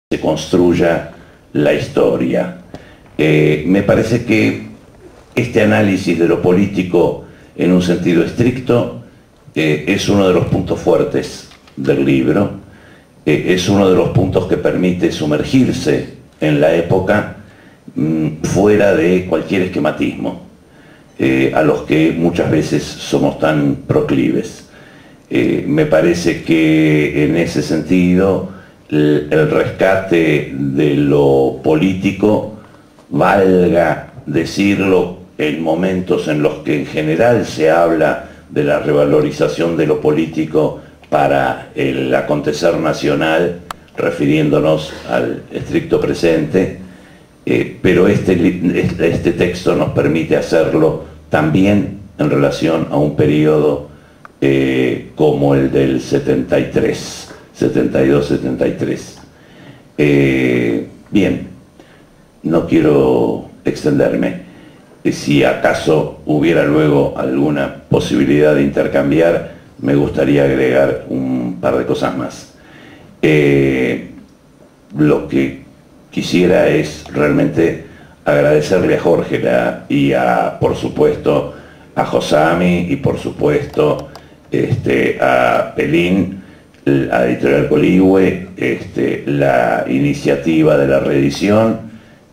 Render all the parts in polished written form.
se construya la historia. Me parece que este análisis de lo político en un sentido estricto es uno de los puntos fuertes del libro, es uno de los puntos que permite sumergirse en la época fuera de cualquier esquematismo, a los que muchas veces somos tan proclives. Me parece que en ese sentido el rescate de lo político, valga decirlo, en momentos en los que en general se habla de la revalorización de lo político para el acontecer nacional, refiriéndonos al estricto presente, pero este texto nos permite hacerlo también en relación a un periodo como el del 73, 72-73. Bien, no quiero extenderme. Si acaso hubiera luego alguna posibilidad de intercambiar, me gustaría agregar un par de cosas más. Lo que quisiera es realmente agradecerle a Jorge y por supuesto, a Josami y por supuesto a Pelín, a Editorial Coligüe, la iniciativa de la reedición,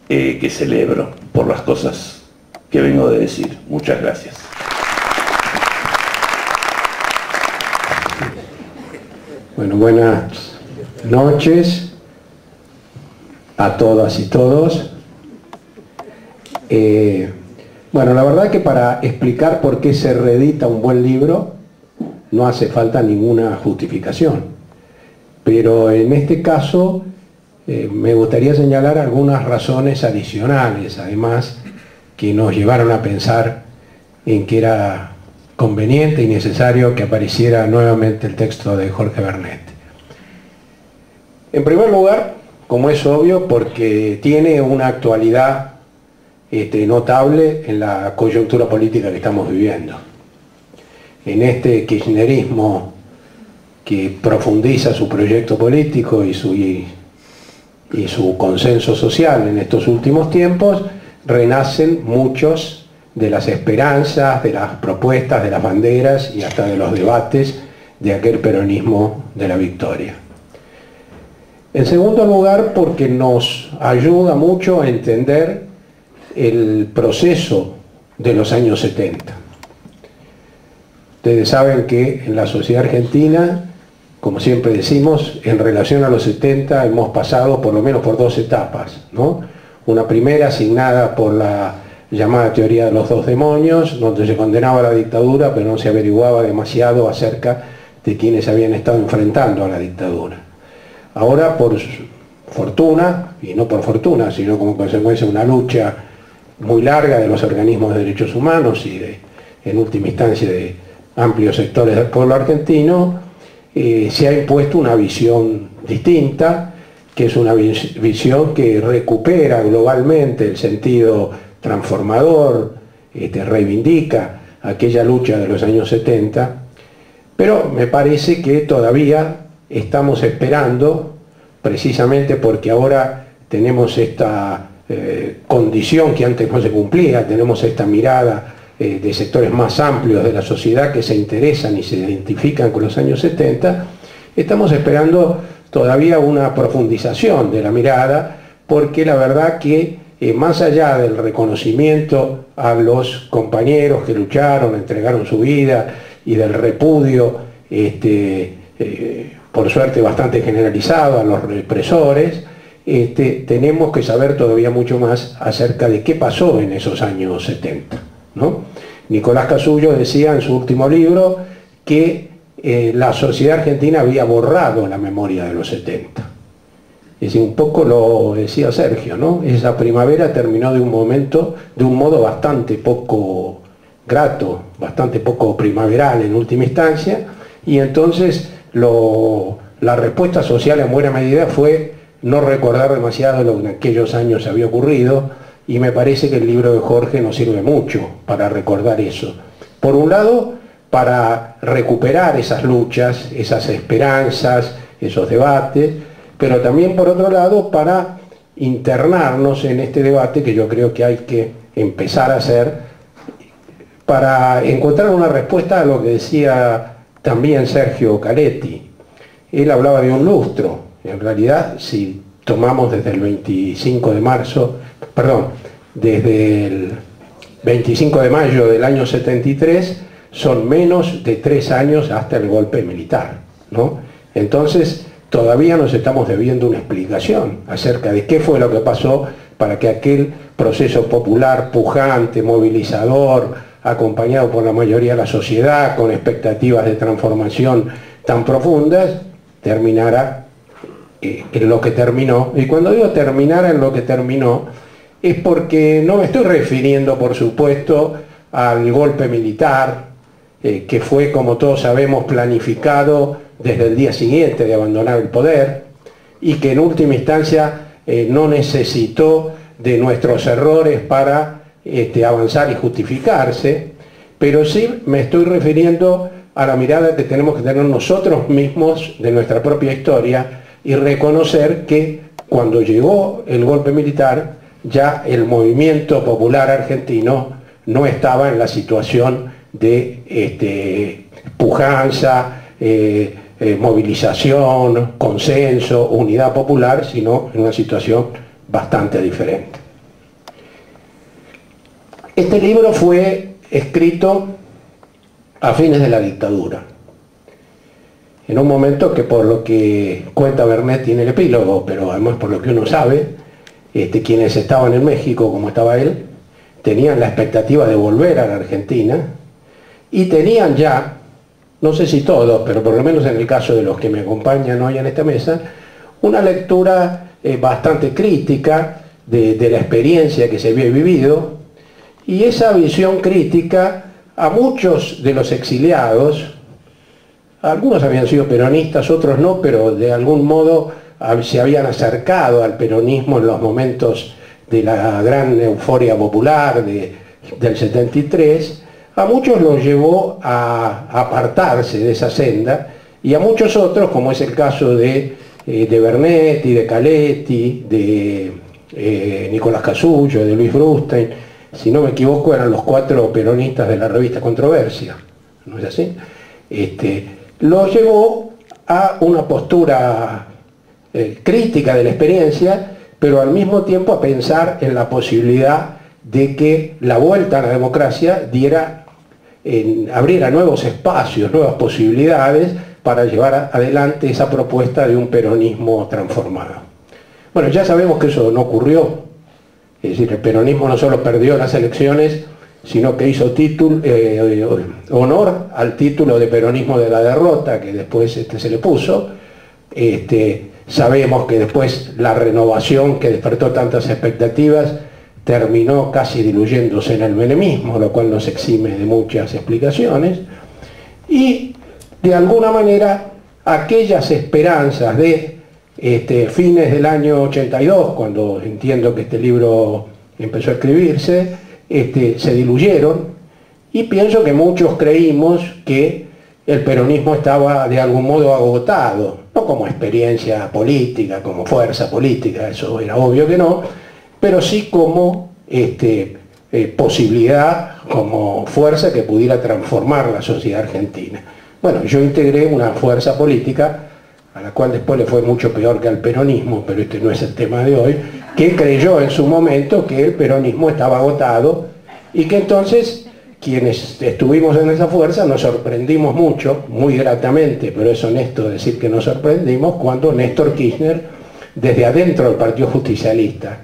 que celebro por las cosas que vengo de decir. Muchas gracias. Bueno, buenas noches a todas y todos. Bueno, la verdad que para explicar por qué se reedita un buen libro no hace falta ninguna justificación, pero en este caso me gustaría señalar algunas razones adicionales, además, que nos llevaron a pensar en que era conveniente y necesario que apareciera nuevamente el texto de Jorge Bernet. En primer lugar, como es obvio, porque tiene una actualidad notable en la coyuntura política que estamos viviendo. En este kirchnerismo que profundiza su proyecto político y su consenso social en estos últimos tiempos, renacen muchos de las esperanzas, de las propuestas, de las banderas y hasta de los debates de aquel peronismo de la victoria. En segundo lugar, porque nos ayuda mucho a entender el proceso de los años 70. Ustedes saben que en la sociedad argentina, como siempre decimos, en relación a los 70 hemos pasado por lo menos por dos etapas, ¿no? Una primera asignada por la llamada teoría de los dos demonios, donde se condenaba a la dictadura, pero no se averiguaba demasiado acerca de quienes habían estado enfrentando a la dictadura. Ahora, por fortuna, y no por fortuna, sino como consecuencia de una lucha muy larga de los organismos de derechos humanos y en última instancia de amplios sectores del pueblo argentino, se ha impuesto una visión distinta, que es una visión que recupera globalmente el sentido transformador, reivindica aquella lucha de los años 70, pero me parece que todavía estamos esperando, precisamente porque ahora tenemos esta condición que antes no se cumplía, tenemos esta mirada de sectores más amplios de la sociedad que se interesan y se identifican con los años 70, estamos esperando todavía una profundización de la mirada, porque la verdad que más allá del reconocimiento a los compañeros que lucharon, entregaron su vida, y del repudio, por suerte bastante generalizado, a los represores, tenemos que saber todavía mucho más acerca de qué pasó en esos años 70, ¿no? Nicolás Casullo decía en su último libro que la sociedad argentina había borrado la memoria de los 70. Es decir, un poco lo decía Sergio, ¿no? Esa primavera terminó de un modo bastante poco grato, bastante poco primaveral en última instancia, y entonces la respuesta social en buena medida fue no recordar demasiado lo que en aquellos años había ocurrido, y me parece que el libro de Jorge nos sirve mucho para recordar eso. Por un lado, para recuperar esas luchas, esas esperanzas, esos debates, pero también por otro lado para internarnos en este debate que yo creo que hay que empezar a hacer para encontrar una respuesta a lo que decía también Sergio Caletti. Él hablaba de un lustro. En realidad, si tomamos desde el 25 de marzo, perdón, desde el 25 de mayo del año 73, son menos de 3 años hasta el golpe militar, ¿no? Entonces, todavía nos estamos debiendo una explicación acerca de qué fue lo que pasó para que aquel proceso popular, pujante, movilizador, acompañado por la mayoría de la sociedad, con expectativas de transformación tan profundas, terminara en lo que terminó. Y cuando digo terminara en lo que terminó, es porque no me estoy refiriendo, por supuesto, al golpe militar, que fue, como todos sabemos, planificado desde el día siguiente de abandonar el poder, y que en última instancia no necesitó de nuestros errores para avanzar y justificarse, pero sí me estoy refiriendo a la mirada que tenemos que tener nosotros mismos de nuestra propia historia y reconocer que cuando llegó el golpe militar ya el movimiento popular argentino no estaba en la situación de pujanza, movilización, consenso, unidad popular, sino en una situación bastante diferente. Este libro fue escrito a fines de la dictadura, en un momento que, por lo que cuenta Bernetti en el epílogo, pero además por lo que uno sabe, quienes estaban en México, como estaba él, tenían la expectativa de volver a la Argentina y tenían ya, no sé si todos, pero por lo menos en el caso de los que me acompañan hoy en esta mesa, una lectura bastante crítica de la experiencia que se había vivido, y esa visión crítica a muchos de los exiliados, algunos habían sido peronistas, otros no, pero de algún modo se habían acercado al peronismo en los momentos de la gran euforia popular del 73, a muchos los llevó a apartarse de esa senda, y a muchos otros, como es el caso de Bernetti, de Caletti, de Nicolás Casullo, de Luis Brustein, si no me equivoco eran los 4 peronistas de la revista Controversia, ¿no es así? Los llevó a una postura crítica de la experiencia, pero al mismo tiempo a pensar en la posibilidad de que la vuelta a la democracia abriera nuevos espacios, nuevas posibilidades para llevar adelante esa propuesta de un peronismo transformado. Bueno, ya sabemos que eso no ocurrió. Es decir, el peronismo no solo perdió las elecciones, sino que hizo honor al título de peronismo de la derrota, que después se le puso. Sabemos que después la renovación, que despertó tantas expectativas, terminó casi diluyéndose en el menemismo, lo cual nos exime de muchas explicaciones. Y, de alguna manera, aquellas esperanzas de fines del año 82, cuando entiendo que este libro empezó a escribirse, se diluyeron, y pienso que muchos creímos que el peronismo estaba de algún modo agotado, no como experiencia política, como fuerza política, eso era obvio que no, pero sí como posibilidad, como fuerza que pudiera transformar la sociedad argentina. Bueno, yo integré una fuerza política, a la cual después le fue mucho peor que al peronismo, pero este no es el tema de hoy, que creyó en su momento que el peronismo estaba agotado, y que entonces quienes estuvimos en esa fuerza nos sorprendimos mucho, muy gratamente, pero es honesto decir que nos sorprendimos, cuando Néstor Kirchner, desde adentro del Partido Justicialista,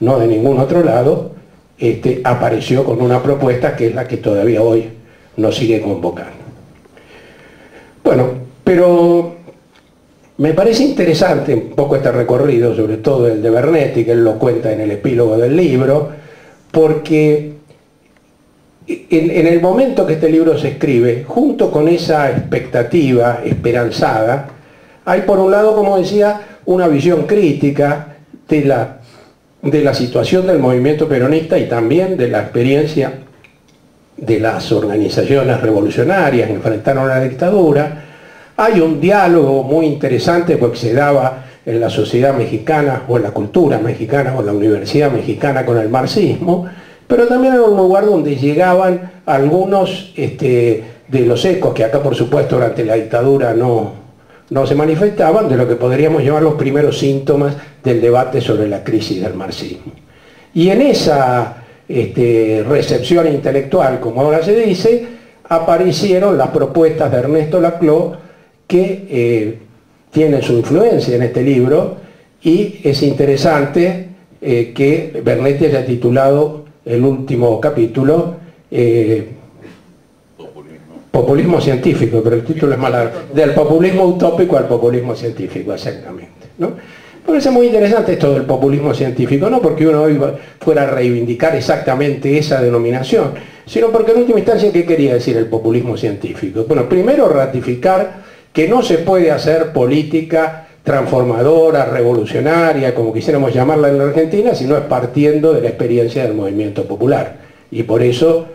no de ningún otro lado, apareció con una propuesta que es la que todavía hoy nos sigue convocando. Bueno, pero me parece interesante un poco este recorrido, sobre todo el de Bernetti, que él lo cuenta en el epílogo del libro, porque en el momento que este libro se escribe, junto con esa expectativa esperanzada, hay por un lado, como decía, una visión crítica de la situación del movimiento peronista y también de la experiencia de las organizaciones revolucionarias que enfrentaron a la dictadura. Hay un diálogo muy interesante porque se daba en la sociedad mexicana o en la cultura mexicana o en la universidad mexicana con el marxismo, pero también era un lugar donde llegaban algunos de los ecos que acá por supuesto durante la dictadura no se manifestaban, de lo que podríamos llamar los primeros síntomas del debate sobre la crisis del marxismo. Y en esa recepción intelectual, como ahora se dice, aparecieron las propuestas de Ernesto Laclau, que tienen su influencia en este libro, y es interesante que Bernetti haya titulado el último capítulo Populismo científico, pero el título es más largo, del populismo utópico al populismo científico, exactamente, ¿no? Me parece muy interesante esto del populismo científico, no porque uno hoy fuera a reivindicar exactamente esa denominación, sino porque en última instancia, ¿qué quería decir el populismo científico? Bueno, primero ratificar que no se puede hacer política transformadora, revolucionaria, como quisiéramos llamarla en la Argentina, sino es partiendo de la experiencia del movimiento popular. Y por eso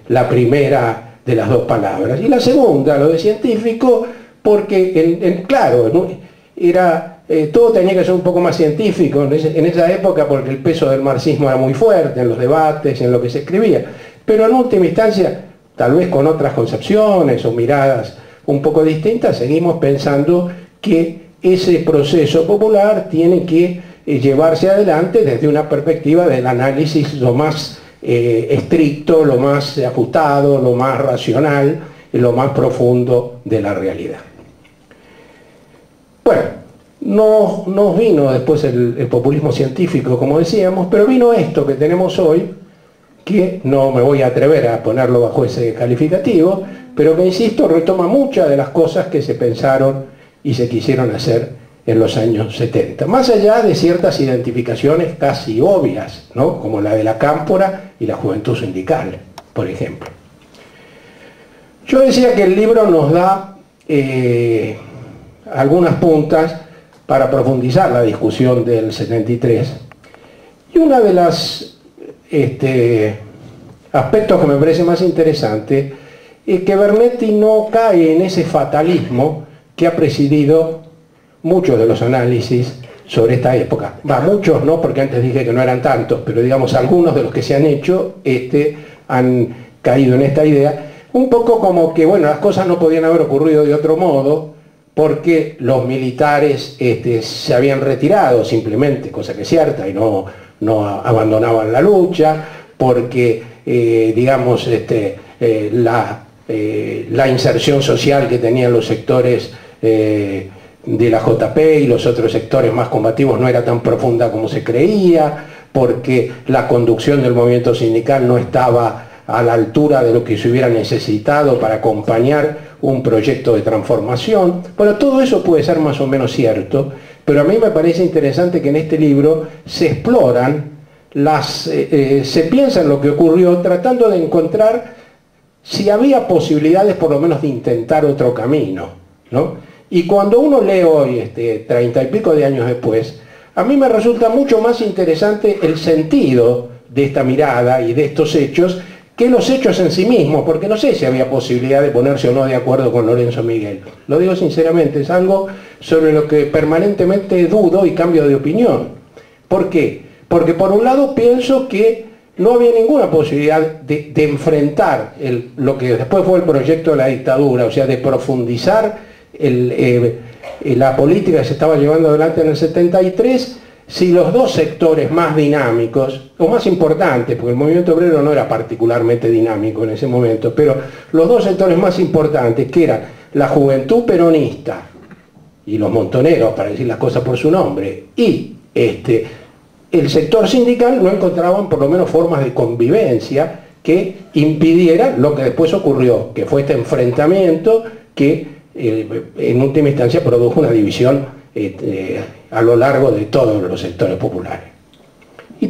la primera de las dos palabras. Y la segunda, lo de científico, porque, claro, ¿no? Todo tenía que ser un poco más científico en esa época, porque el peso del marxismo era muy fuerte en los debates, en lo que se escribía. Pero en última instancia, tal vez con otras concepciones o miradas un poco distintas, seguimos pensando que ese proceso popular tiene que llevarse adelante desde una perspectiva del análisis lo más estricto, lo más ajustado, lo más racional y lo más profundo de la realidad. Bueno, no nos vino después el populismo científico, como decíamos, pero vino esto que tenemos hoy, que no me voy a atrever a ponerlo bajo ese calificativo, pero que, insisto, retoma muchas de las cosas que se pensaron y se quisieron hacer en los años 70, más allá de ciertas identificaciones casi obvias, ¿no? Como la de la Cámpora y la Juventud Sindical, por ejemplo. Yo decía que el libro nos da algunas puntas para profundizar la discusión del 73, y uno de los aspectos que me parece más interesante es que Bernetti no cae en ese fatalismo que ha presidido muchos de los análisis sobre esta época. Muchos no, porque antes dije que no eran tantos, pero digamos algunos de los que se han hecho han caído en esta idea, un poco como que, bueno, las cosas no podían haber ocurrido de otro modo, porque los militares se habían retirado simplemente, cosa que es cierta, y no abandonaban la lucha, porque, digamos, la inserción social que tenían los sectores de la JP y los otros sectores más combativos no era tan profunda como se creía, porque la conducción del movimiento sindical no estaba a la altura de lo que se hubiera necesitado para acompañar un proyecto de transformación. Bueno, todo eso puede ser más o menos cierto, pero a mí me parece interesante que en este libro se exploran, se piensa en lo que ocurrió, tratando de encontrar si había posibilidades por lo menos de intentar otro camino, ¿no? Y cuando uno lee hoy, 30 y pico de años después, a mí me resulta mucho más interesante el sentido de esta mirada y de estos hechos que los hechos en sí mismos, porque no sé si había posibilidad de ponerse o no de acuerdo con Lorenzo Miguel. Lo digo sinceramente, es algo sobre lo que permanentemente dudo y cambio de opinión. ¿Por qué? Porque por un lado pienso que no había ninguna posibilidad de enfrentar lo que después fue el proyecto de la dictadura, o sea, de profundizar la política que se estaba llevando adelante en el 73, si los dos sectores más dinámicos, o más importantes, porque el movimiento obrero no era particularmente dinámico en ese momento, pero los dos sectores más importantes, que eran la juventud peronista y los montoneros, para decir las cosas por su nombre, y el sector sindical, no encontraban por lo menos formas de convivencia que impidieran lo que después ocurrió, que fue este enfrentamiento que en última instancia produjo una división a lo largo de todos los sectores populares.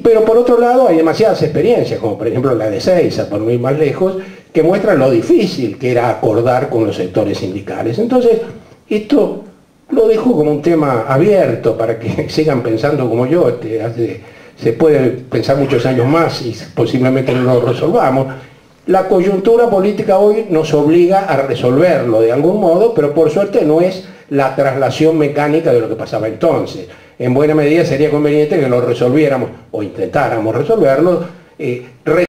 Pero por otro lado hay demasiadas experiencias, como por ejemplo la de Seiza, por no ir más lejos, que muestran lo difícil que era acordar con los sectores sindicales. Entonces, esto lo dejo como un tema abierto para que sigan pensando como yo. Se puede pensar muchos años más y posiblemente no lo resolvamos. La coyuntura política hoy nos obliga a resolverlo de algún modo, pero por suerte no es la traslación mecánica de lo que pasaba entonces. En buena medida sería conveniente que lo resolviéramos, o intentáramos resolverlo,